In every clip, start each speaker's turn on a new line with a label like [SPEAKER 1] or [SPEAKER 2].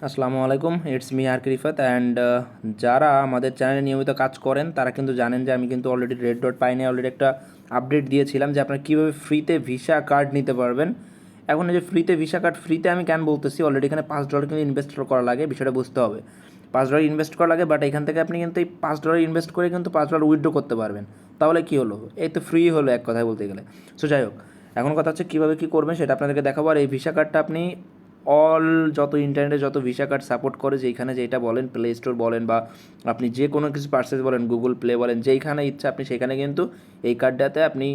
[SPEAKER 1] আসসালামু আলাইকুম, it's me আর রিফাত অ্যান্ড যারা আমাদের চ্যানেলে নিয়মিত কাজ করেন তারা কিন্তু জানেন যে আমি কিন্তু অলরেডি রেড ডট পাইনে অলরেডি একটা আপডেট দিয়েছিলাম যে আপনারা কীভাবে ফ্রিতে ভিসা কার্ড নিতে পারবেন। এখন এই যে ফ্রিতে ভিসা কার্ড, ফ্রিতে আমি কেন বলতেছি, অলরেডি এখানে $5 কিন্তু ইনভেস্ট করা লাগে, বিষয়টা বুঝতে হবে। $5 ইনভেস্ট করা লাগে, বাট এখান থেকে আপনি কিন্তু এই $5 ইনভেস্ট করে কিন্তু $5 উইথড্র করতে পারবেন। তাহলে কী হলো, এই তো ফ্রি হলো এক কথায় বলতে গেলে। সো যাই হোক, এখন কথা হচ্ছে কীভাবে কী করবেন সেটা আপনাদেরকে দেখাবো। আর এই ভিসা কার্ডটা আপনি যত ইন্টারনেটে যত ভিসা কার্ড সাপোর্ট করে, যেইখানে যেটা বলেন, প্লে স্টোর বলেন বা আপনি যে কোনো কিছু পারচেজ বলেন, গুগল প্লে বলেন, যেইখানে ইচ্ছা আপনি সেখানে কিন্তু এই কার্ডটাতে আপনি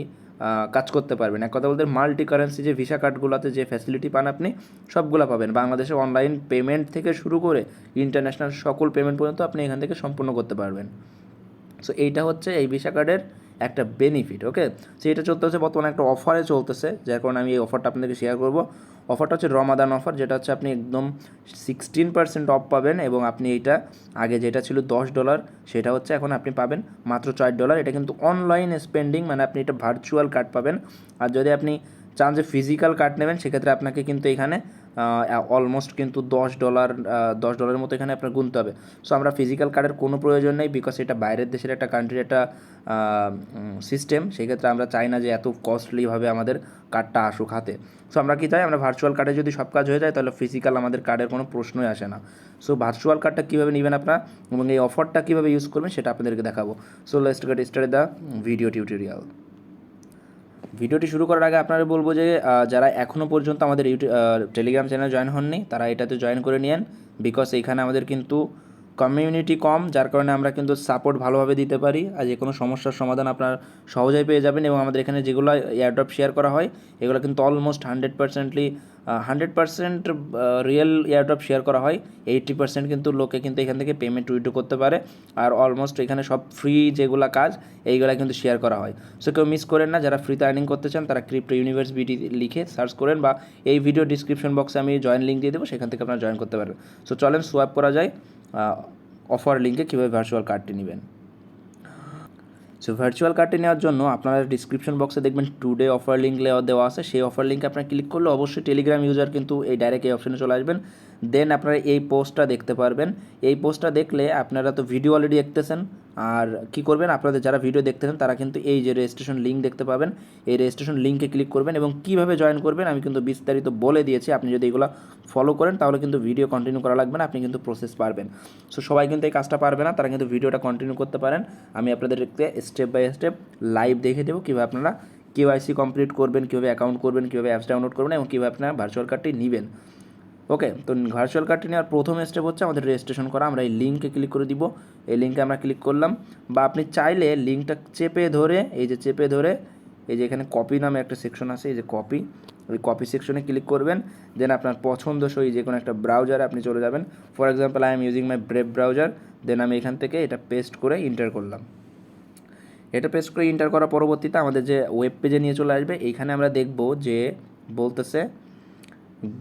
[SPEAKER 1] কাজ করতে পারবেন। এক কথা বলতে মাল্টি কারেন্সি যে ভিসা কার্ডগুলোতে যে ফ্যাসিলিটি পান আপনি সবগুলো পাবেন। বাংলাদেশে অনলাইন পেমেন্ট থেকে শুরু করে ইন্টারন্যাশনাল সকল পেমেন্ট পর্যন্ত আপনি এখান থেকে সম্পূর্ণ করতে পারবেন। সো এইটা হচ্ছে এই ভিসা কার্ডের একটা বেনিফিট। ওকে, সো এটা চলতেছে বর্তমানে একটা অফারে চলতেছে, যার কারণে আমি এই অফারটা আপনাদেরকে শেয়ার করবো। অফারটা হচ্ছে রমাদান অফার, যেটা হচ্ছে আপনি একদম 16% অফ পাবেন, এবং আপনি এইটা আগে যেটা ছিল $10 সেটা হচ্ছে এখন আপনি পাবেন মাত্র $4। এটা কিন্তু অনলাইন স্পেন্ডিং, মানে আপনি এটা ভার্চুয়াল কার্ড পাবেন। আর যদি আপনি চান যে ফিজিক্যাল কার্ড নেবেন, সেক্ষেত্রে আপনাকে কিন্তু এখানে অলমোস্ট কিন্তু $10 মতো এখানে আপনার গুনতে হবে। সো আমরা ফিজিক্যাল কার্ডের কোনো প্রয়োজন নেই, বিকজ এটা বাইরের দেশের একটা কান্ট্রির একটা সিস্টেম। সেক্ষেত্রে আমরা চাই না যে এত কস্টলিভাবে আমাদের কার্ডটা আসুক হাতে। সো আমরা কি চাই, আমরা ভার্চুয়াল কার্ডে যদি সব কাজ হয়ে যায় তাহলে ফিজিক্যাল আমাদের কার্ডের কোনো প্রশ্নই আসে না। সো ভার্চুয়াল কার্ডটা কীভাবে নেবেন আপনারা এবং এই অফারটা কীভাবে ইউজ করবেন সেটা আপনাদেরকে দেখাবো। So let's get started the video tutorial. ভিডিওটি শুরু করার আগে আপনারা বলবো যে যারা এখনও পর্যন্ত আমাদের টেলিগ্রাম চ্যানেল জয়েন হননি তারা এটাতে জয়েন করে নিন, বিকজ এইখানে আমাদের কিন্তু কমিউনিটি কম, যার কারণে আমরা কিন্তু সাপোর্ট ভালোভাবে দিতে পারি। আর যে কোনো সমস্যার সমাধান আপনারা সহজেই পেয়ে যাবেন। এবং আমাদের এখানে যেগুলো এয়ারড্রপ শেয়ার করা হয় এগুলো কিন্তু অলমোস্ট 100% রিয়েল এয়ারড্রপ শেয়ার করা হয়। 80% কিন্তু লোকে কিন্তু এখান থেকে পেমেন্ট উইথড্র করতে পারে। আর অলমোস্ট এখানে সব ফ্রি যেগুলো কাজ এইগুলো কিন্তু শেয়ার করা হয়। সো কেউ মিস করেন না, যারা ফ্রিতে আর্নিং করতে চান তারা ক্রিপ্টো ইউনিভার্স বিডি লিখে সার্চ করেন, বা এই ভিডিও ডিসক্রিপশন বক্সে আমি জয়েন লিঙ্ক দিয়ে দেবো, সেখান থেকে আপনারা জয়েন করতে পারবেন। সো চলেন সোয়াইপ করা যায় অফার লিঙ্কে কীভাবে ভার্চুয়াল কার্ডটি নেবেন। সো ভার্চুয়াল কার্ডটি নেওয়ার জন্য আপনারা ডিসক্রিপশন বক্সে দেখবেন টুডে অফার লিঙ্ক দেওয়া আছে। সেই অফার লিঙ্কে আপনারা ক্লিক করলে অবশ্যই টেলিগ্রাম ইউজার কিন্তু এই ডাইরেক্ট এই অপশনে চলে আসবেন। দেন আপনারা এই পোস্টটা দেখতে পারবেন। এই পোস্টটা দেখলে আপনারা তো ভিডিও অলরেডি দেখতেছেন, আর কি করবেন, আপনাদের যারা ভিডিও দেখতেছেন তারা কিন্তু এই যে রেজিস্ট্রেশন লিঙ্ক দেখতে পাবেন, এই রেজিস্ট্রেশন লিঙ্কে ক্লিক করবেন এবং কীভাবে জয়েন করবেন আমি কিন্তু বিস্তারিত বলে দিয়েছি। আপনি যদি এগুলো ফলো করেন তাহলে কিন্তু ভিডিও কন্টিনিউ করা লাগবে না, আপনি কিন্তু প্রসেস পারবেন। সো সবাই কিন্তু এই কাজটা পারবে না, তারা কিন্তু ভিডিওটা কন্টিনিউ করতে পারেন। আমি আপনাদেরকে স্টেপ বাই স্টেপ লাইভ দেখে দেবো কীভাবে আপনারা কেওয়াইসি কমপ্লিট করবেন, কীভাবে অ্যাকাউন্ট করবেন, কীভাবে অ্যাপস ডাউনলোড করবেন এবং কীভাবে আপনারা ভার্চুয়াল কার্ডটি নেবেন। ওকে, তো ভার্চুয়াল কার্ডটি নেওয়ার প্রথম স্টেপ হচ্ছে আমাদের রেজিস্ট্রেশন করা। আমরা এই লিঙ্কে ক্লিক করে দিব, এই লিঙ্কে আমরা ক্লিক করলাম, বা আপনি চাইলে লিঙ্কটা চেপে ধরে, এই যে চেপে ধরে এই যে এখানে কপি নামে একটা সেকশন আছে, এই যে কপি, ওই কপি সেকশনে ক্লিক করবেন। দেন আপনার পছন্দসই যে কোনো একটা ব্রাউজারে আপনি চলে যাবেন। For example I am using my Brave browser. Then আমি এখান থেকে এটা পেস্ট করে ইন্টার করলাম। এটা পেস্ট করে ইন্টার করার পরবর্তীতে আমাদের যে ওয়েব পেজে নিয়ে চলে আসবে। এইখানে আমরা দেখব যে বলতেছে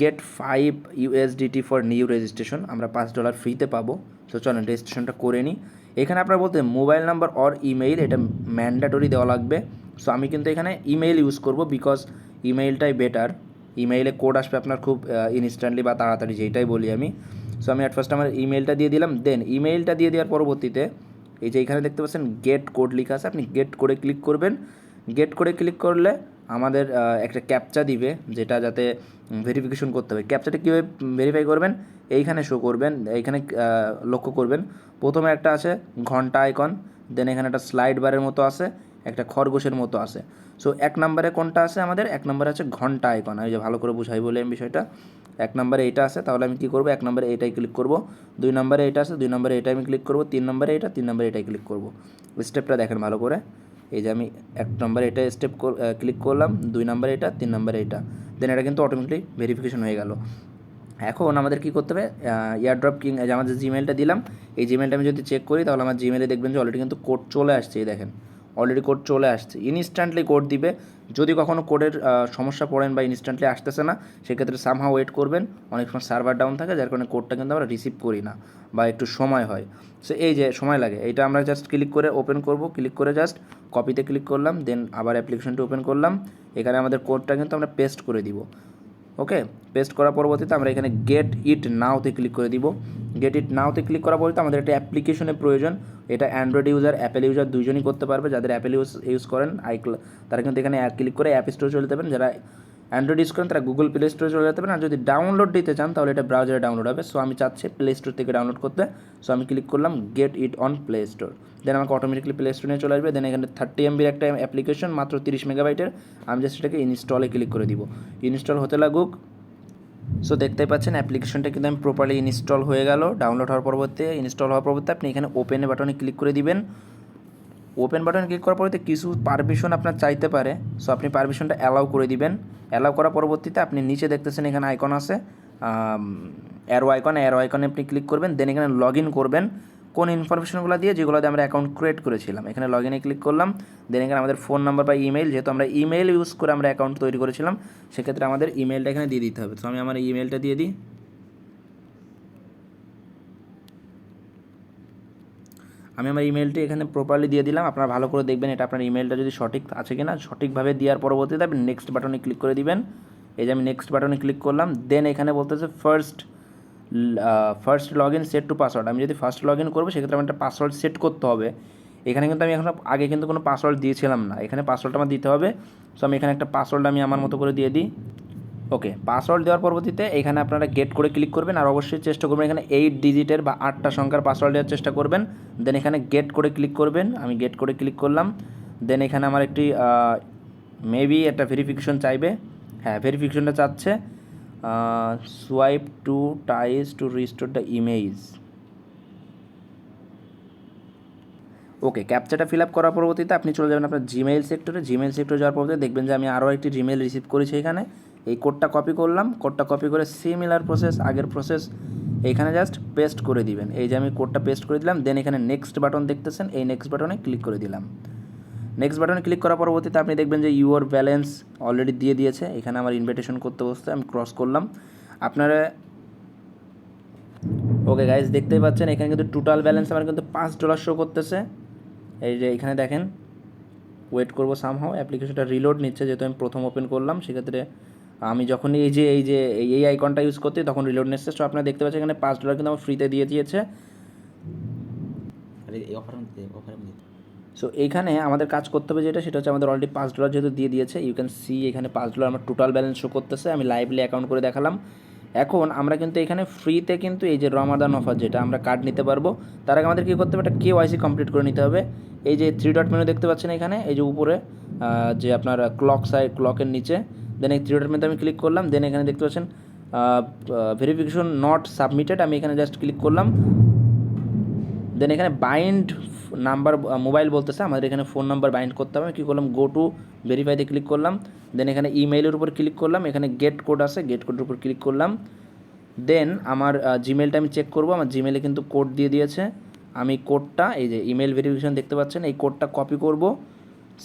[SPEAKER 1] গেট $5 ফর নিউ রেজিস্ট্রেশন, আমরা $5 ফ্রিতে পাবো। তো চলেন রেজিস্ট্রেশনটা করে নিই। এখানে আপনার বলতে মোবাইল নাম্বার অর ইমেইল, এটা ম্যান্ডেটরি দেওয়া লাগবে। সো আমি কিন্তু এখানে ইমেইল ইউজ করব, বিকজ ইমেইলটাই বেটার। ইমেইলে কোড আসবে আপনার খুব ইনস্ট্যান্টলি বা তাড়াতাড়ি, যেইটাই বলি আমি। সো আমি অ্যাট ফার্স্ট আমার ইমেইলটা দিয়ে দিলাম। দেন ইমেইলটা দিয়ে দেওয়ার পরবর্তীতে এই যে এখানে দেখতে পাচ্ছেন গেট কোড লেখা আছে, আপনি গেট কোডে ক্লিক করবেন। গেট কোডে ক্লিক করলে আমাদের একটা ক্যাপচা দিবে, যেটা যাতে ভেরিফিকেশন করতে হবে। ক্যাপচাটা কীভাবে ভেরিফাই করবেন, এইখানে শো করবেন, এইখানে লক্ষ্য করবেন প্রথমে একটা আছে ঘন্টা আইকন, দেন এখানে একটা স্লাইড বারের মতো আছে, একটা খরগোশের মতো আছে। সো 1 নম্বরে কোনটা আছে আমাদের, 1 নম্বরে আছে ঘন্টা আইকন। আমি যে ভালো করে বুঝাই বলে আমি বিষয়টা, 1 নম্বরে এইটা আছে, তাহলে আমি কী করবো, 1 নম্বরে এইটাই ক্লিক করব। 2 নম্বরে এটা আছে, 2 নম্বরে এটা আমি ক্লিক করব। 3 নম্বরে এটা, 3 নম্বরে এটাই ক্লিক করব। স্টেপটা দেখেন ভালো করে। এই যে আমি 1 নম্বরে এটা স্টেপ ক্লিক করলাম, 2 নম্বরে এটা, 3 নম্বরে এটা, দেন এটা কিন্তু অটোমেটিকলি ভেরিফিকেশন হয়ে গেল। এখন আমাদের কী করতে হবে, এয়ারড্রপ কিং যে আমাদের জিমেলটা দিলাম, এই জিমেলটা আমি যদি চেক করি তাহলে আমার জিমেলে দেখবেন যে অলরেডি কিন্তু কোড চলে আসছে। এই দেখেন অলরেডি কোড চলে আসছে, ইনস্ট্যান্টলি কোড দিবে। যদি কখনও কোডের সমস্যা পড়েন বা ইনস্ট্যান্টলি আসতেছে না, সেক্ষেত্রে সামহাও ওয়েট করবেন। অনেক সময় সার্ভার ডাউন থাকে, যার কারণে কোডটা কিন্তু আমরা রিসিভ করি না বা একটু সময় হয়। সো এই যে সময় লাগে, এইটা আমরা জাস্ট ক্লিক করে ওপেন করব, ক্লিক করে জাস্ট কপিতে ক্লিক করলাম, দেন আবার অ্যাপ্লিকেশনটা ওপেন করলাম। এখানে আমাদের কোডটা কিন্তু আমরা পেস্ট করে দিব। ওকে, পেস্ট করার পরবর্তীতে আমরা এখানে গেট ইট নাওতে ক্লিক করে দিব। গেট ইট নাওতে ক্লিক করার পরে আমাদের একটা অ্যাপ্লিকেশনের প্রয়োজন। এটা অ্যান্ড্রয়েড ইউজার, অ্যাপেল ইউজার দুইজনই করতে পারবে। যাদের অ্যাপেল ইউজ করেন তারা কিন্তু এখানে ক্লিক করে অ্যাপ স্টোরে চলে যাবেন। যারা অ্যান্ড্রয়েড ইউজ করেন তারা গুগল প্লে স্টোরে চলে যেতে পারেন। আর যদি ডাউনলোড দিতে চান তাহলে এটা ব্রাউজারে ডাউনলোড হবে। সো আমি চাচ্ছি প্লে স্টোর থেকে ডাউনলোড করতে। সো আমি ক্লিক করলাম get it on Play Store. Then আমাকে অটোমেটিকলি প্লে স্টোরে চলে আসবে। দেন এখানে 30 MBর একটা অ্যাপ্লিকেশন, মাত্র 30 মেগাবাইটের। আমি জাস্ট এটাকে ইনস্টলে ক্লিক করে দিব। ইনস্টল হতে লাগুক। সো দেখতেই পাচ্ছেন অ্যাপ্লিকেশনটা কিন্তু আমি প্রপারলি ইনস্টল হয়ে গেল। ডাউনলোড হওয়ার পরবর্তী ইনস্টল হওয়ার পরবর্তী আপনি এখানে ওপেন বাটনে ক্লিক করে দিবেন। ওপেন বাটনে ক্লিক করার পরবর্তী কিছু পারমিশন আপনার চাইতে পারে। সো আপনি পারমিশনটা অ্যালাউ করে দিবেন। অ্যালাউ করার পরবর্তীতে আপনি নিচে দেখতেছেন এখানে আইকন আছে, অ্যারো আইকনে আপনি ক্লিক করবেন। দেন এখানে লগ ইন করবেন কোন ইনফরমেশনগুলো দিয়ে, যেগুলো দিয়ে আমরা অ্যাকাউন্ট ক্রিয়েট করেছিলাম। এখানে লগ ইনে ক্লিক করলাম। দেন এখানে আমাদের ফোন নাম্বার বা ইমেল, যেহেতু আমরা ইমেল ইউজ করে আমরা অ্যাকাউন্ট তৈরি করেছিলাম, সেক্ষেত্রে আমাদের ইমেলটা এখানে দিয়ে দিতে হবে। তো আমি আমার ইমেলটা দিয়ে দিই। আমি আমার ইমেলটি এখানে প্রপারলি দিয়ে দিলাম। আপনারা ভালো করে দেখবেন এটা আপনার ইমেলটা যদি সঠিক আছে কিনা। সঠিকভাবে দেওয়ার পরবর্তীতে আপনি নেক্সট বাটনে ক্লিক করে দিবেন। এই যে আমি নেক্সট বাটনে ক্লিক করলাম। দেন এখানে বলতেছে first log in set to password. আমি যদি ফার্স্ট লগ ইন করবো সেক্ষেত্রে আমার একটা পাসওয়ার্ড সেট করতে হবে। এখানে কিন্তু আমি এখন আগে কিন্তু কোনো পাসওয়ার্ড দিয়েছিলাম না, এখানে পাসওয়ার্ডটা আমার দিতে হবে। সো আমি এখানে একটা পাসওয়ার্ড আমি আমার মতো করে দিয়ে দিই। ওকে, পাসওয়ার্ড দেওয়ার পরবর্তীতে এখানে আপনারা গেট করে ক্লিক করবেন। আর অবশ্যই চেষ্টা করবেন এখানে 8 ডিজিটের বা 8টা সংখ্যার পাসওয়ার্ড দেওয়ার চেষ্টা করবেন। দেন এখানে গেট করে ক্লিক করবেন। আমি গেট করে ক্লিক করলাম। দেন এখানে আমার একটি মেবি একটা ভেরিফিকেশন চাইবে। হ্যাঁ, ভেরিফিকেশনটা চাচ্ছে সোয়াইপ টু টাইস to restore the image. Okay, ক্যাপচাটা ফিল আপ করার পরবর্তীতে আপনি চলে যাবেন আপনার জিমেইল সেক্টরে। জিমেইল সেক্টরে যাওয়ার পরবর্তীতে দেখবেন যে আমি আরও একটি জিমেইল রিসিভ করেছি। এখানে এই কোডটা কপি করলাম। কোডটা কপি করে সিমিলার প্রসেস, আগের প্রসেস এইখানে জাস্ট পেস্ট করে দিবেন। এই যে আমি কোডটা পেস্ট করে দিলাম। দেন এখানে নেক্সট বাটন দেখতেছেন, এই নেক্সট বাটনে ক্লিক করে দিলাম। নেক্সট বাটনে ক্লিক করার পরবর্তীতে আপনি দেখবেন যে ইউর ব্যালেন্স অলরেডি দিয়ে দিয়েছে। এখানে আমার ইনভিটেশন করতে বসতে আমি ক্রস করলাম। আপনারা ওকে গাইজ দেখতেই পাচ্ছেন এখানে কিন্তু টোটাল ব্যালেন্স আমার কিন্তু $5 শো করতেছে। এই যে এখানে দেখেন, ওয়েট করবো সামহাও, অ্যাপ্লিকেশনটা রিলোড নিচ্ছে যেহেতু আমি প্রথম ওপেন করলাম। সেক্ষেত্রে আমি যখনই এই আইকনটা ইউজ করতে তখন রিলোড নিচ্ছে। সো আপনারা দেখতে পাচ্ছেন এখানে $5 কিন্তু আমার ফ্রিতে দিয়ে দিয়েছে। সো এইখানে আমাদের কাজ করতে হবে সেটা হচ্ছে আমাদের অলরেডি $5 যেহেতু দিয়ে দিয়েছে, ইউ ক্যান সি এখানে $5 আমার টোটাল ব্যালেন্স শো করতেছে। আমি লাইভলি অ্যাকাউন্ট করে দেখালাম। এখন আমরা কিন্তু এখানে ফ্রিতে কিন্তু এই যে রমাদান অফার যেটা আমরা কার্ড নিতে পারবো, তার আগে আমাদের কী করতে হবে, একটা KYC কমপ্লিট করে নিতে হবে। এই যে 3 ডট মেনু দেখতে পাচ্ছেন এখানে, এই যে উপরে যে আপনার ক্লকের নিচে, দেন এই 3 ডট মেনুতে আমি ক্লিক করলাম। দেন এখানে দেখতে পাচ্ছেন ভেরিফিকেশন নট সাবমিটেড, আমি এখানে জাস্ট ক্লিক করলাম। দেন এখানে বাইন্ড নাম্বার মোবাইল বলতেছে, আমাদের এখানে ফোন নাম্বার বাইন্ড করতে হবে। কী করলাম, গো টু ভেরিফাইতে ক্লিক করলাম। দেন এখানে ইমেইলের উপর ক্লিক করলাম। এখানে গেট কোড আছে, গেট কোডের উপর ক্লিক করলাম। দেন আমার জিমেলটা আমি চেক করব। আমার জিমেলে কিন্তু কোড দিয়ে দিয়েছে। আমি কোডটা, এই যে ইমেল ভেরিফিকেশন দেখতে পাচ্ছেন, এই কোডটা কপি করব।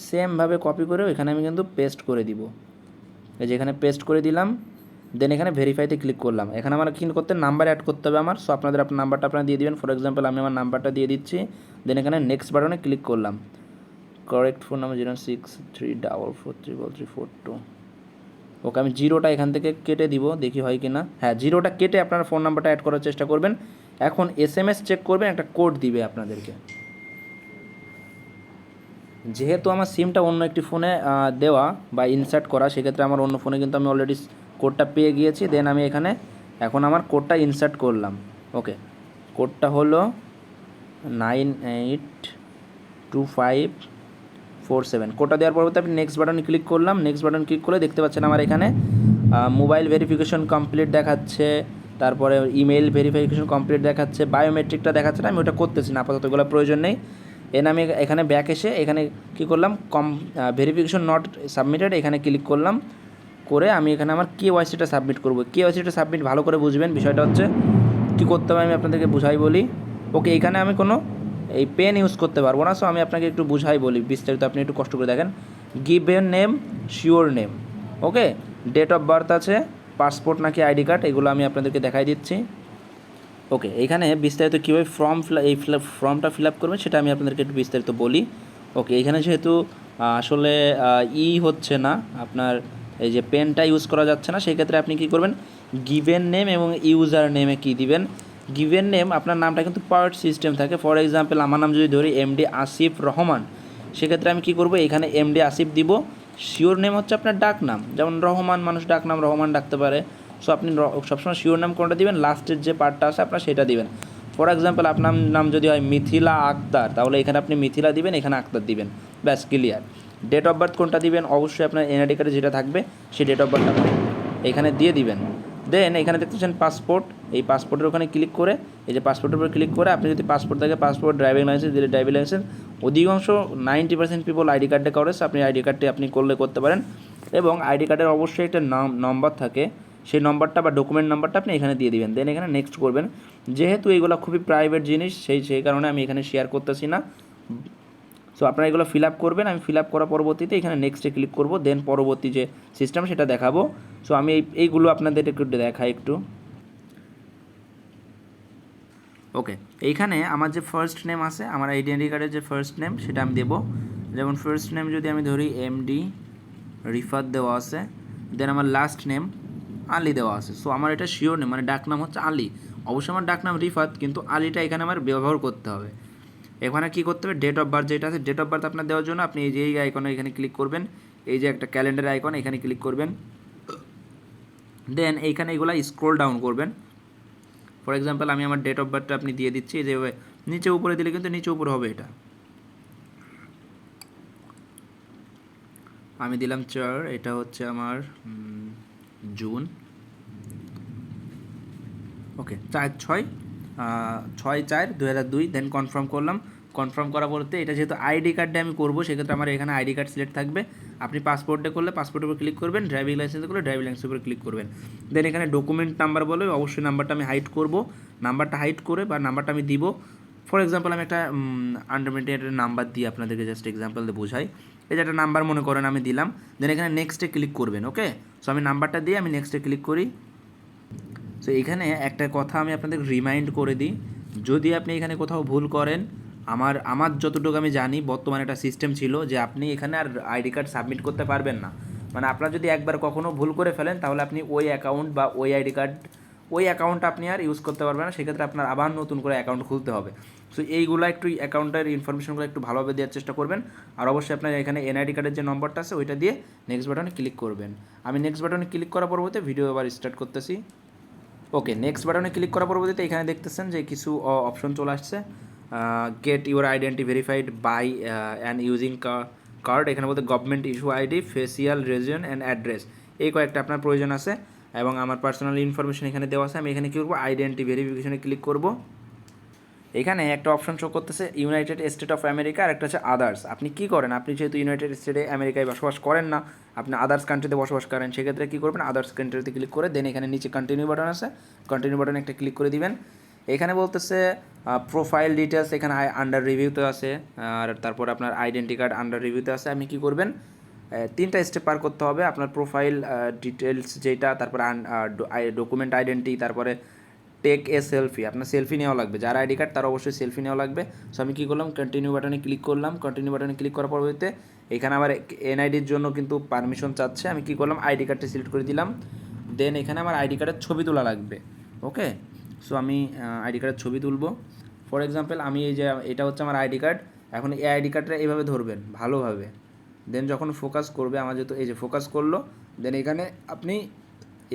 [SPEAKER 1] সেমভাবে কপি করে এখানে আমি কিন্তু পেস্ট করে দিব। এই যে এখানে পেস্ট করে দিলাম। দেন এখানে ভেরিফাইতে ক্লিক করলাম। এখানে আমার কী করতে, নাম্বার অ্যাড করতে হবে আমার। সো আপনার নাম্বারটা আপনারা দিয়ে দিবেন। ফর এক্সাম্পল আমি আমার নাম্বারটা দিয়ে দিচ্ছি। দেন এখানে নেক্সট বাটনে ক্লিক করলাম। Correct phone number 0634433342। ওকে, আমি 0টা এখান থেকে কেটে দিব, দেখি হয় কি না। হ্যাঁ, 0টা কেটে আপনার ফোন নাম্বারটা অ্যাড করার চেষ্টা করবেন। এখন SMS চেক করবেন, একটা কোড দিবে আপনাদেরকে। যেহেতু আমার সিমটা অন্য একটি ফোনে দেওয়া বা ইনসার্ট করা, সেক্ষেত্রে আমার অন্য ফোনে কিন্তু আমি অলরেডি কোডটা পেয়ে গিয়েছি। দেন আমি এখানে এখন আমার কোডটা ইনসার্ট করলাম। ওকে, কোডটা হলো 982547। কোডটা দেওয়ার পরবর্তী আপনি নেক্সট বাটনে ক্লিক করলাম। নেক্সট বাটন ক্লিক করে দেখতে পাচ্ছেন আমার এখানে মোবাইল ভেরিফিকেশন কমপ্লিট দেখাচ্ছে, তারপরে ইমেল ভেরিফিকেশন কমপ্লিট দেখাচ্ছে, বায়োমেট্রিকটা দেখাচ্ছে না, আমি ওটা করতেছি না আপাতত, এগুলো প্রয়োজন নেই। আমি এখানে ব্যাক এসে এখানে কী করলাম, ভেরিফিকেশন নট সাবমিটেড, এখানে ক্লিক করলাম। করে আমি এখানে আমার KYCটা সাবমিট করবো। KYCটা সাবমিট ভালো করে বুঝবেন। বিষয়টা হচ্ছে কী করতে হবে আমি আপনাদেরকে বুঝাই বলি। ওকে, এখানে আমি কোনো এই পেন ইউজ করতে পারবো না। সো আমি আপনাকে একটু বুঝাই বলি বিস্তারিত, আপনি একটু কষ্ট করে দেখেন। Give a name, surname. Okay, date of birth আছে, পাসপোর্ট নাকি ID কার্ড, এগুলো আমি আপনাদেরকে দেখাই দিচ্ছি। ওকে, এইখানে বিস্তারিত কীভাবে ফর্মটা ফিল আপ করবেন সেটা আমি আপনাদেরকে একটু বিস্তারিত বলি। ওকে, এখানে যেহেতু আসলে হচ্ছে না, আপনার এই যে পেনটা ইউজ করা যাচ্ছে না, সেই ক্ষেত্রে আপনি কী করবেন, গিভেন নেম এবং ইউজার নেমে কী দিবেন, গিভেন নেম আপনার নামটা কিন্তু পার্ট সিস্টেম থাকে। ফর এক্সাম্পল আমার নাম যদি ধরি এমডি আসিফ রহমান, সেক্ষেত্রে আমি কী করবো, এখানে এমডি আসিফ দিব। শিওর নেম হচ্ছে আপনার ডাক নাম, যেমন রহমান মানুষ ডাক নাম রহমান ডাকতে পারে। সো আপনি সবসময় শিওর নাম কোনটা দিবেন, লাস্টের যে পার্টটা আছে আপনার সেটা দিবেন। ফর এক্সাম্পল আপনার নাম যদি হয় মিথিলা আক্তার, তাহলে এখানে আপনি মিথিলা দিবেন, এখানে আক্তার দিবেন, ব্যাস ক্লিয়ার। ডেট অফ বার্থ কোনটা দিবেন, অবশ্যই আপনার এনআইডি কার্ডে যেটা থাকবে সেই ডেট অফ বার্থটা আপনি এখানে দিয়ে দিবেন। দেন এখানে দেখতেছেন পাসপোর্ট, এই পাসপোর্টের ওখানে ক্লিক করে, এই যে পাসপোর্টের উপরে ক্লিক করে আপনি যদি পাসপোর্ট থাকে পাসপোর্ট, ড্রাইভিং লাইসেন্স দিলে ড্রাইভিং লাইসেন্স, অধিকাংশ 90% পিপল আইডি কার্ডে করে, আপনি আইডি কার্ডটি আপনি করতে পারেন। এবং আইডি কার্ডের অবশ্যই একটা নম্বর থাকে, সেই নম্বরটা বা ডকুমেন্ট নাম্বারটা আপনি এখানে দিয়ে দিবেন। দেন এখানে নেক্সট করবেন। যেহেতু এইগুলো খুবই প্রাইভেট জিনিস, সেই কারণে আমি এখানে শেয়ার করতেছি না। সো আপনারা এগুলো ফিল আপ করবেন, আমি ফিল আপ করার পরবর্তীতে এখানে নেক্সটে ক্লিক করব, দেন পরবর্তী যে সিস্টেম সেটা দেখাবো। সো আমি এইগুলো আপনাদের একটু দেখাই একটু। ওকে, এইখানে আমার যে ফার্স্ট নেম আছে, আমার আইডেন্টি কার্ডের যে ফার্স্ট নেম সেটা আমি দেবো। যেমন ফার্স্ট নেম যদি আমি ধরি এমডি রিফাত দেওয়া আছে, দেন আমার লাস্ট নেম আলী দেওয়া আছে। সো আমার এটা শিওর নেম, মানে ডাক নাম হচ্ছে আলী। অবশ্যই আমার ডাক নাম রিফাত, কিন্তু আলীটা এখানে আমার ব্যবহার করতে হবে। এখানে কী করতে হবে, ডেট অফ বার্থ যেটা আছে, ডেট অফ বার্থ আপনার দেওয়ার জন্য আপনি এই যে এই আইকনে এখানে ক্লিক করবেন, এই যে একটা ক্যালেন্ডার আইকন এখানে ক্লিক করবেন। দেন এইখানে এইগুলো স্ক্রোল ডাউন করবেন। ফর এক্সাম্পল আমি আমার ডেট অফ বার্থটা আপনি দিয়ে দিচ্ছি, যে নিচে উপরে দিলে কিন্তু নিচে উপরে হবে, এটা আমি দিলাম 4, এটা হচ্ছে আমার জুন। ওকে, 4/6/2002, দেন কনফার্ম করলাম। কনফার্ম করার পরতে এটা যেহেতু আইডি কার্ডে আমি করবো, সেক্ষেত্রে আমার এখানে আইডি কার্ড সিলেক্ট থাকবে। আপনি পাসপোর্টে করলে পাসপোর্টের উপর ক্লিক করবেন, ড্রাইভিং লাইসেন্সে করলে ড্রাইভিং লাইসেন্সের উপর ক্লিক করবেন। দেন এখানে ডকুমেন্ট নাম্বার বলে, অবশ্যই নাম্বারটা আমি হাইড করব। নাম্বারটা হাইড করে বা নাম্বারটা আমি দিব। ফর এক্সাম্পল আমি একটা আনলিমিটেড নাম্বার দিয়ে আপনাদেরকে জাস্ট এক্সাম্পল দিয়ে বোঝাই। এই যে একটা নাম্বার মনে করেন আমি দিলাম, দেন এখানে নেক্সটে ক্লিক করবেন। ওকে, সো আমি নাম্বারটা দিয়ে আমি নেক্সটে ক্লিক করি। সো এখানে একটা কথা আমি আপনাদের রিমাইন্ড করে দিই, যদি আপনি এখানে কোথাও ভুল করেন, আমার যতটুকু আমি জানি বর্তমানে একটা সিস্টেম ছিল যে আপনি এখানে আর আইডি কার্ড সাবমিট করতে পারবেন না। মানে আপনার যদি একবার কখনো ভুল করে ফেলেন, তাহলে আপনি ওই অ্যাকাউন্ট বা ওই আইডি কার্ড, ওই অ্যাকাউন্টটা আপনি আর ইউজ করতে পারবেন না। সেক্ষেত্রে আপনার আবার নতুন করে অ্যাকাউন্ট খুলতে হবে। সো এইগুলো একটু অ্যাকাউন্টের ইনফরমেশনগুলো একটু ভালোভাবে দেওয়ার চেষ্টা করবেন। আর অবশ্যই আপনার এখানে এনআইডি কার্ডের যে নম্বরটা আছে ওইটা দিয়ে নেক্সট বাটনে ক্লিক করবেন। আমি নেক্সট বাটনে ক্লিক করার পরবর্তী ভিডিও আবার স্টার্ট করতেছি। ওকে, নেক্সট বাটনে ক্লিক করার পরবর্তীতে এখানে দেখতেছেন যে কিছু অপশন চলে আসছে। Get your identity verified by and using card, এখানে বলতে government issue ID, facial reason and address, এই কয়েকটা আপনার প্রয়োজন আছে। এবং আমার পার্সোনাল ইনফরমেশন এখানে দেওয়া আছে। আমি এখানে কী করবো, আইডেন্টি ভেরিফিকেশনে ক্লিক করব। এখানে একটা অপশন শো করতেছে ইউনাইটেড স্টেট অফ আমেরিকা, আর একটা হচ্ছে আদার্স। আপনি কী করেন, আপনি যেহেতু ইউনাইটেড স্টেটে আমেরিকায় বসবাস করেন না, আপনি আদার্স কান্ট্রিতে বসবাস করেন, সেক্ষেত্রে কী করবেন, আদার্স কান্ট্রিতে ক্লিক করে দেন এখানে নিচে কন্টিনিউ বাটন আছে, কন্টিনিউ বাটনে একটা ক্লিক করে দিবেন। এখানে বলতেছে প্রোফাইল ডিটেলস, এখানে আন্ডার রিভিউতে আছে, আর তারপর আপনার আইডেন্টি কার্ড আন্ডার রিভিউতে আছে। আপনি কী করবেন, 3টা স্টেপ পার করতে হবে। আপনার প্রোফাইল ডিটেলস যেটা, তারপরে ডকুমেন্ট আইডেন্টি, তারপরে টেক এ সেলফি, আপনার সেলফি নেওয়া লাগবে। যার আইডি কার্ড তার অবশ্যই সেলফি নেওয়া লাগবে। সো আমি কী করলাম, কন্টিনিউ বাটনে ক্লিক করলাম। কন্টিনিউ বাটনে ক্লিক করার পরবর্তীতে এখানে আমার এনআইডির জন্য কিন্তু পারমিশন চাচ্ছে। আমি কী করলাম, আইডি কার্ডটা সিলেক্ট করে দিলাম। দেন এখানে আমার আইডি কার্ডের ছবি তোলা লাগবে। ওকে, সো আমি আইডি কার্ডের ছবি তুলব। ফর এক্সাম্পল আমি এই যে এটা হচ্ছে আমার আইডি কার্ড, এখন এই আইডি কার্ডটা এইভাবে ধরবেন ভালোভাবে। দেন যখন ফোকাস করবে, আমার যেহেতু এই যে ফোকাস করলো, দেন এখানে আপনি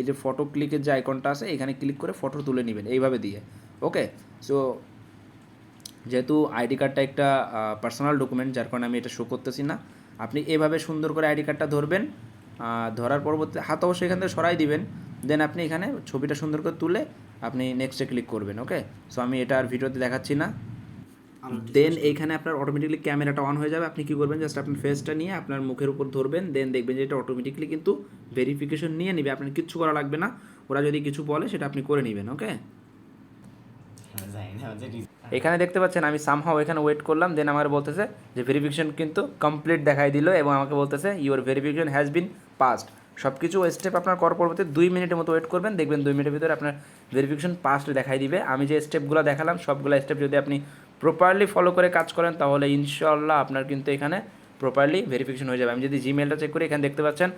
[SPEAKER 1] এই যে ফটো ক্লিকের যে আইকনটা আছে এখানে ক্লিক করে ফটো তুলে নেবেন এইভাবে দিয়ে। ওকে, সো যেহেতু আইডি কার্ডটা একটা পার্সোনাল ডকুমেন্ট, যার কারণে আমি এটা শো করতেছি না। আপনি এভাবে সুন্দর করে আইডি কার্ডটা ধরবেন, ধরার পরবর্তী হাত অবশ্যই এখান থেকে সরাই দিবেন। দেন আপনি এখানে ছবিটা সুন্দর করে তুলে আপনি নেক্সটে ক্লিক করবেন। ওকে, সো আমি এটা আর ভিডিওতে দেখাচ্ছি না। দেন এইখানে আপনার অটোমেটিকলি ক্যামেরাটা অন হয়ে যাবে। আপনি কী করবেন, জাস্ট আপনার ফেসটা নিয়ে আপনার মুখের উপর ধরবেন, দেন দেখবেন যে এটা অটোমেটিকলি কিন্তু ভেরিফিকেশন নিয়ে নেবে। আপনার কিচ্ছু করা লাগবে না, ওরা যদি কিছু বলে সেটা আপনি করে নেবেন। ওকে, এখানে দেখতে পাচ্ছেন আমি সামহাও এখানে ওয়েট করলাম, দেন আমার বলতেছে যে ভেরিফিকেশন কিন্তু কমপ্লিট দেখাই দিল, এবং আমাকে বলতেছে your verification has been passed. সব কিছু স্টেপ আপনার করার পরবর্তী 2 মিনিটের মতো ওয়েট করবেন, দেখবেন 2 মিনিটের ভিতরে আপনার ভেরিফিকেশন পাসড দেখাই দিবে। আমি যে স্টেপগুলো দেখালাম সবগুলো স্টেপ যদি আপনি প্রপারলি ফলো করে কাজ করেন, তাহলে ইনশাআল্লাহ আপনার কিন্তু এখানে প্রপারলি ভেরিফিকেশন হয়ে যাবে। আমি যদি জিমেলটা চেক করি, এখানে দেখতে পাচ্ছেন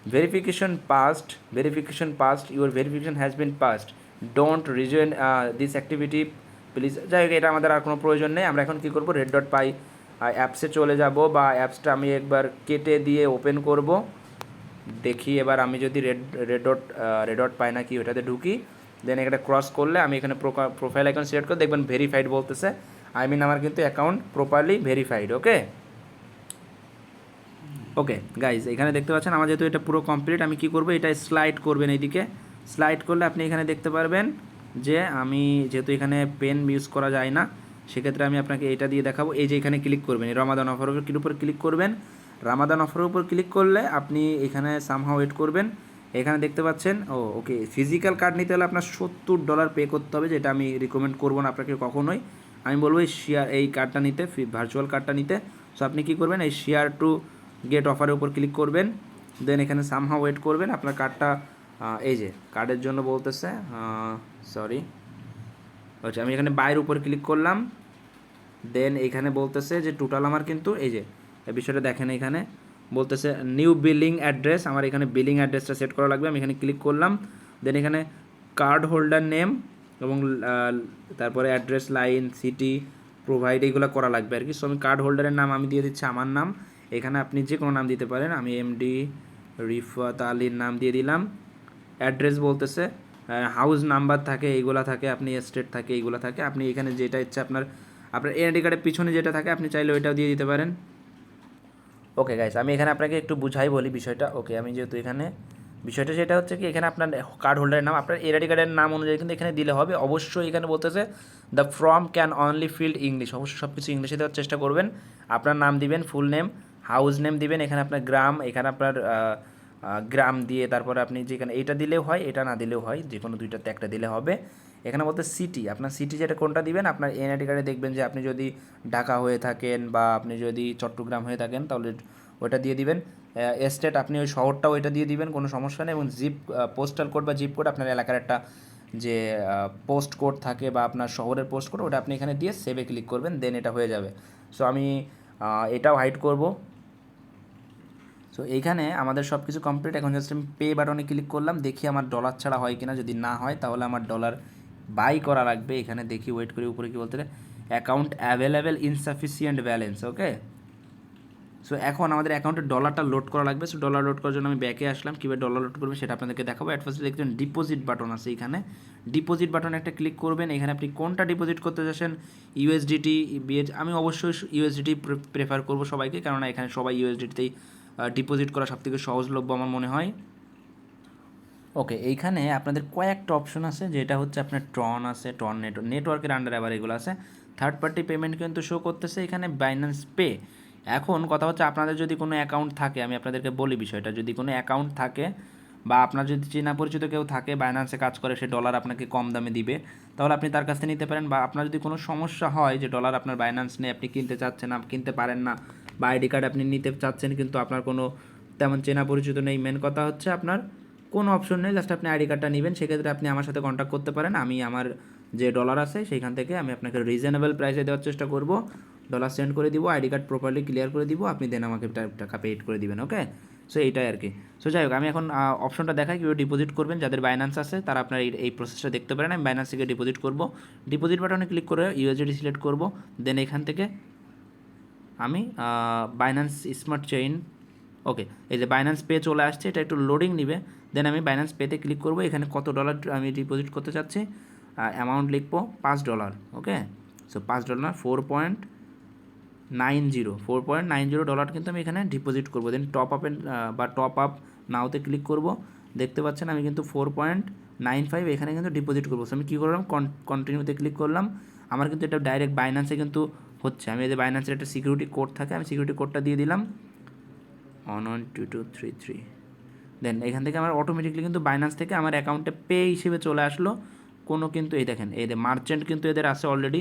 [SPEAKER 1] verification passed, your verification has been passed, don't rejoin this activity please. যাই হোক, এটা আমাদের আর কোনো প্রয়োজন নেই। আমরা এখন কী করবো, রেড ডট পাই অ্যাপসে চলে যাব, বা অ্যাপসটা আমি একবার কেটে দিয়ে ওপেন করব। দেখি এবার আমি যদি রেড ডট পাই না কি ওটাতে ঢুকি, দেন এখানে ক্রস করলে আমি এখানে প্রোফাইল অ্যাকাউন্ট সিলেক্ট করে দেখবেন ভেরিফাইড বলতেছে, আই মিন আমার কিন্তু account properly verified. Okay guys, এখানে দেখতে পাচ্ছেন আমার যেহেতু এটা পুরো কমপ্লিট, আমি কী করবো, এটা স্লাইড করবেন এইদিকে। স্লাইড করলে আপনি এখানে দেখতে পারবেন যে আমি যেহেতু এখানে পেন ইউজ করা যায় না, সেক্ষেত্রে আমি আপনাকে এটা দিয়ে দেখাবো। এই যে এখানে ক্লিক করবেন, এই রমাদান অফারের উপর ক্লিক করবেন। রামাদান অফারের উপর ক্লিক করলে আপনি এখানে সামহাও ওয়েট করবেন। এখানে দেখতে পাচ্ছেন ওকে, ফিজিক্যাল কার্ড নিতে হলে আপনার $70 পে করতে হবে, যেটা আমি রিকমেন্ড করবো না আপনাকে কখনোই। আমি বলবো এই কার্ডটা নিতে, ভার্চুয়াল কার্ডটা নিতে। সো আপনি কী করবেন, এই শেয়ার টু গেট অফারের উপর ক্লিক করবেন, দেন এখানে সামহাও ওয়েট করবেন। আপনার কার্ডটা এই যে কার্ডের জন্য বলতেছে, সরি, আচ্ছা আমি এখানে বাইরের উপর ক্লিক করলাম, দেন এখানে বলতেছে যে টোটাল আমার কিন্তু এই যে বিষয়টা দেখেন, এখানে বলতেছে নিউ বিলিং অ্যাড্রেস, আমার এখানে বিলিং অ্যাড্রেসটা সেট করা লাগবে। আমি এখানে ক্লিক করলাম, দেন এখানে কার্ড হোল্ডার নেম এবং তারপরে অ্যাড্রেস, লাইন, সিটি, প্রোভাইড, এইগুলো করা লাগবে আর কি। সো আমি কার্ড হোল্ডারের নাম আমি দিয়ে দিচ্ছি আমার নাম, এখানে আপনি যে কোনো নাম দিতে পারেন, আমি এমডি রিফাত আলীর নাম দিয়ে দিলাম। অ্যাড্রেস বলতেছে, হাউস নাম্বার থাকে, এইগুলো থাকে, আপনি স্টেট থাকে, এইগুলো থাকে, আপনি এখানে যেটা ইচ্ছা আপনার এনআইডি কার্ডের পিছনে যেটা থাকে আপনি চাইলে ওইটাও দিয়ে দিতে পারেন। ওকে গাইস, আমি এখানে আপনাকে একটু বুঝাই বলি বিষয়টা। ওকে, আমি যেহেতু এখানে বিষয়টা সেটা হচ্ছে কি, এখানে আপনার কার্ড হোল্ডারের নাম আপনার এনআইডি কার্ডের নাম অনুযায়ী কিন্তু এখানে দিলে হবে। অবশ্যই এখানে বলতেছে the form can only field English, অবশ্যই সব কিছু ইংলিশে দেওয়ার চেষ্টা করবেন। আপনার নাম দিবেন, ফুল নেম, হাউস নেম দিবেন, এখানে আপনার গ্রাম, এখানে আপনার গ্রাম দিয়ে তারপরে আপনি যেখানে এইটা দিলেও হয়, এটা না দিলেও হয়, যে কোনো দুইটাতে একটা দিলে হবে। এখানে বলতে সিটি, আপনার সিটি যেটা কোনটা দিবেন, আপনার এনআইডি কার্ডে দেখবেন যে আপনি যদি ঢাকা হয়ে থাকেন বা আপনি যদি চট্টগ্রাম হয়ে থাকেন তাহলে ওইটা দিয়ে দিবেন। স্টেট আপনি ওই শহরটাও ওইটা দিয়ে দিবেন, কোনো সমস্যা নেই। এবং জিপ পোস্টাল কোড বা জিপ কোড, আপনার এলাকার একটা যে পোস্ট কোড থাকে বা আপনার শহরের পোস্ট কোড, ওটা আপনি এখানে দিয়ে সেভে ক্লিক করবেন, দেন এটা হয়ে যাবে। সো আমি এটাও হাইড করব। সো এইখানে আমাদের সব কিছু কমপ্লিট। এখন জাস্ট আমি পে বাটনে ক্লিক করলাম, দেখি আমার ডলার ছাড়া হয় কিনা। যদি না হয় তাহলে আমার ডলার বাই করা লাগবে। এখানে দেখি, ওয়েট করি, উপরে কী বলতে অ্যাকাউন্ট অ্যাভেলেবেল ইনসাফিসিয়েন্ট ব্যালেন্স। ওকে, সো এখন আমাদের অ্যাকাউন্টে ডলারটা লোড করা লাগবে। সো ডলার লোড করার জন্য আমি ব্যাকে আসলাম, কীভাবে ডলার লোড করবে সেটা আপনাদেরকে দেখাবো। অ্যাট ফার্স্টে দেখবেন ডিপোজিট বাটন আছে, এখানে ডিপোজিট বাটনে একটা ক্লিক করবেন। এখানে আপনি কোনটা ডিপোজিট করতে চাচ্ছেন, ইউএসডিটি, বিএচ, আমি অবশ্যই ইউএসডিটি প্রেফার করবো সবাইকে, কেননা এখানে সবাই ইউএসডিটিতেই ডিপোজিট করা সবথেকে সহজলভ্য আমার মনে হয়। ওকে, এইখানে আপনাদের কয়েকটা অপশন আছে, যেটা হচ্ছে আপনার ট্রন আছে, ট্রন নেটওয়ার্কের আন্ডারে আবার এগুলো আছে। থার্ড পার্টি পেমেন্ট কিন্তু শো করতেছে এখানে বাইন্যান্স পে। এখন কথা হচ্ছে, আপনাদের যদি কোনো অ্যাকাউন্ট থাকে, আমি আপনাদেরকে বলি বিষয়টা, যদি কোনো অ্যাকাউন্ট থাকে বা আপনার যদি চেনা পরিচিত কেউ থাকে বাইন্যান্সে কাজ করে, সে ডলার আপনাকে কম দামে দিবে, তাহলে আপনি তার কাছ থেকে নিতে পারেন। বা আপনার যদি কোনো সমস্যা হয় যে ডলার আপনার বাইন্যান্স নিয়ে আপনি কিনতে চাচ্ছেন না, কিনতে পারেন না, বা আইডি কার্ড আপনি নিতে চাচ্ছেন কিন্তু আপনার কোনো তেমন চেনা পরিচিত নেই, মেন কথা হচ্ছে আপনার কোনো অপশন নেই, জাস্ট আপনি আইডি কার্ডটা নেবেন, সেক্ষেত্রে আপনি আমার সাথে কন্ট্যাক্ট করতে পারেন। আমি আমার যে ডলার আছে সেইখান থেকে আমি আপনাকে রিজনেবল প্রাইসে দেওয়ার চেষ্টা করব, ডলার সেন্ড করে দিব, আইডি কার্ড প্রপারলি ক্লিয়ার করে দিব, আপনি দেন আমাকে টাকা পেড করে দিবেন। ওকে, সো এইটাই আর কি। সো যাই হোক, আমি এখন অপশনটা দেখাই কীভাবে ডিপোজিট করবেন। যাদের বাইন্যান্স আছে তারা আপনার এই প্রসেসটা দেখতে পারেন। আমি বাইন্যান্স থেকে ডিপোজিট করব, ডিপোজিট বাটনে ক্লিক করে ইউএসডিটি সিলেক্ট করব, দেন এখান থেকে আমি বাইন্যান্স স্মার্ট চেইন, ওকে, এই যে বাইন্যান্স পে চলে আসছে, এটা একটু লোডিং নিবে, দেন আমি বাইন্যান্স পেতে ক্লিক করব। এখানে কত ডলার আমি ডিপোজিট করতে চাচ্ছি, অ্যামাউন্ট লিখবো $5। ওকে, সো $5, 4.90 ডলার কিন্তু আমি এখানে ডিপোজিট করবো। দেন টপ আপে বা টপ আপ নাওতে ক্লিক করব। দেখতে পাচ্ছেন আমি কিন্তু 4.95 এখানে কিন্তু ডিপোজিট করবো। সো আমি কী করলাম, কন্টিনিউতে ক্লিক করলাম। আমার কিন্তু এটা ডাইরেক্ট বাইন্যান্সে কিন্তু হচ্ছে। আমি এই যে বাইন্যান্সের একটা সিকিউরিটি কোড থাকে, আমি সিকিউরিটি কোডটা দিয়ে দিলাম 112233। দেন এখান থেকে আমার অটোমেটিকলি কিন্তু বাইন্যান্স থেকে আমার অ্যাকাউন্টে পে হিসেবে চলে আসলো। কোনো কিন্তু এই দেখেন, এই মার্চেন্ট কিন্তু এদের আছে already,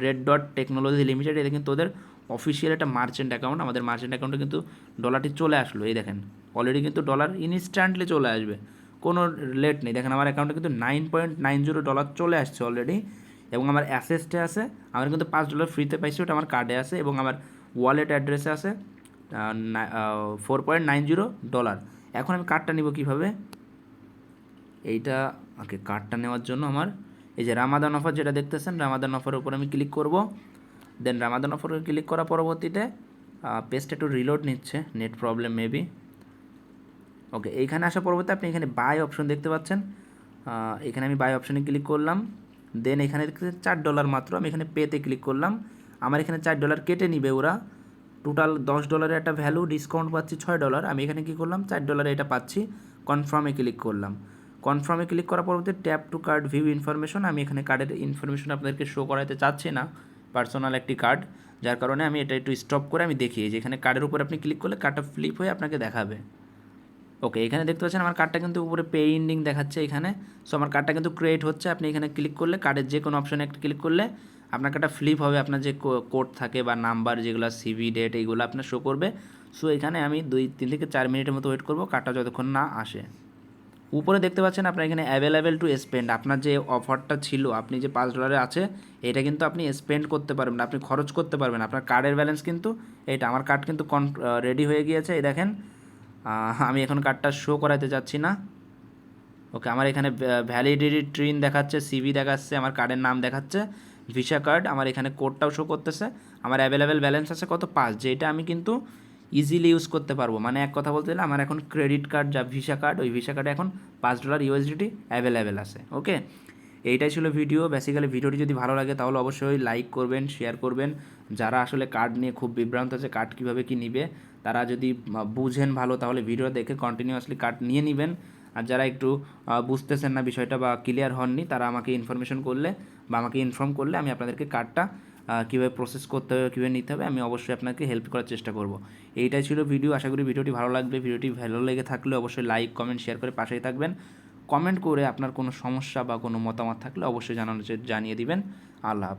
[SPEAKER 1] red dot technology limited, এদের কিন্তু ওদের অফিসিয়াল একটা মার্চেন্ট অ্যাকাউন্ট। আমাদের মার্চেন্ট অ্যাকাউন্টে কিন্তু ডলারটি চলে আসলো, এই দেখেন অলরেডি কিন্তু ডলার ইনস্ট্যান্টলি চলে আসবে, কোনো লেট নেই। দেখেন আমার অ্যাকাউন্টে কিন্তু $9.90 চলে আসছে অলরেডি, এবং আমার অ্যাসেসটে আছে, আমার কিন্তু $5 ফ্রিতে পাইছি, ওটা আমার কার্ডে আছে, এবং আমার ওয়ালেট অ্যাড্রেসে আছে $4.90। এখন আমি কার্ডটা নিব কীভাবে, এইটা ওকে, কার্ডটা নেওয়ার জন্য আমার এই যে রামাদান অফার যেটা দেখতেছেন, রামাদান অফারের উপর আমি ক্লিক করব। দেন রামাদান অফারে ক্লিক করার পরবর্তীতে পেজটা একটু রিলোড নিচ্ছে, নেট প্রবলেম মেবি। ওকে, এইখানে আসার পরবর্তী আপনি এখানে বাই অপশন দেখতে পাচ্ছেন, এখানে আমি বাই অপশনে ক্লিক করলাম। দেন এখানে দেখতেছেন $4 মাত্র, আমি এখানে পেতে ক্লিক করলাম। আমার এখানে $4 কেটে নিবে ওরা, টোটাল $10 একটা ভ্যালু, ডিসকাউন্ট পাচ্ছি $6। আমি এখানে কী করলাম, $4 এটা পাচ্ছি। কনফার্মে ক্লিক করলাম। কনফার্মে ক্লিক করার পরবর্তী tap two card view information, আমি এখানে কার্ডের ইনফরমেশন আপনাদেরকে শো করাতে চাচ্ছি না, পার্সোনাল একটি কার্ড, যার কারণে আমি এটা একটু স্টপ করে আমি দেখি যে এখানে কার্ডের উপর আপনি ক্লিক করলে কার্ডটা ফ্লিপ হয়ে আপনাকে দেখাবে। ওকে, এখানে দেখতে পাচ্ছেন আমার কার্ডটা কিন্তু উপরে পেন্ডিং দেখাচ্ছে এখানে। সো আমার কার্ডটা কিন্তু ক্রিয়েট হচ্ছে। আপনি এখানে ক্লিক করলে কার্ডের যে কোনো অপশনে একটা ক্লিক করলে আপনার কার্ডটা ফ্লিপ হবে, আপনার যে কোড থাকে বা নাম্বার যেগুলো সিভি ডেট এইগুলো আপনার শো করবে। সো এখানে আমি 2-3 থেকে 4 মিনিটের মতো ওয়েট করব কার্ডটা যতক্ষণ না আসে। উপরে দেখতে পাচ্ছেন আপনার এখানে অ্যাভেলেবেল টু স্পেন্ড, আপনার যে অফারটা ছিল, আপনি যে $5 আছে এটা কিন্তু আপনি স্পেন্ড করতে পারবেন, আপনি খরচ করতে পারবেন। আপনার কার্ডের ব্যালেন্স কিন্তু এটা, আমার কার্ড কিন্তু রেডি হয়ে গিয়েছে। এই দেখেন, আমি এখন কার্ডটা শো করাতে যাচ্ছি না। ওকে, আমার এখানে ভ্যালিডিটি ট্রিন দেখাচ্ছে, সিভি দেখাচ্ছে, আমার কার্ডের নাম দেখাচ্ছে ভিসা কার্ড, আমার এখানে কোডটাও শো করতেছে। আমার অ্যাভেলেবেল ব্যালেন্স আছে কত, 5, যেটা আমি কিন্তু ইজিলি ইউজ করতে পারবো। মানে এক কথা বলতে গেলে আমার এখন ক্রেডিট কার্ড যা ভিসা কার্ড, ওই ভিসা কার্ডে এখন $5 USDT অ্যাভেলেবেল আছে। ওকে, এইটাই ছিল ভিডিও। বেসিক্যালি ভিডিওটি যদি ভালো লাগে তাহলে অবশ্যই লাইক করবেন, শেয়ার করবেন। যারা আসলে কার্ড নিয়ে খুব বিভ্রান্ত আছে, কার্ড কীভাবে কী নিবে, তারা যদি বুঝেন ভালো তাহলে ভিডিও দেখে কন্টিনিউয়াসলি কার্ড নিয়ে নেবেন। আর যারা একটু বুঝতেছেন না বিষয়টা বা ক্লিয়ার হননি, তারা আমাকে ইনফরমেশন করলে বা আমাকে ইনফর্ম করলে আমি আপনাদেরকে কার্ডটা কীভাবে প্রসেস করতে হবে, কীভাবে নিতে হবে, আমি অবশ্যই আপনাকে হেল্প করার চেষ্টা করব। এইটাই ছিল ভিডিও। আশা করি ভিডিওটি ভালো লাগবে। ভিডিওটি ভালো লেগে থাকলে অবশ্যই লাইক, কমেন্ট, শেয়ার করে পাশেই থাকবেন। কমেন্ট করে আপনার কোনো সমস্যা বা কোনো মতামত থাকলে অবশ্যই জানিয়ে দিবেন। আল্লাহ হাফেজ।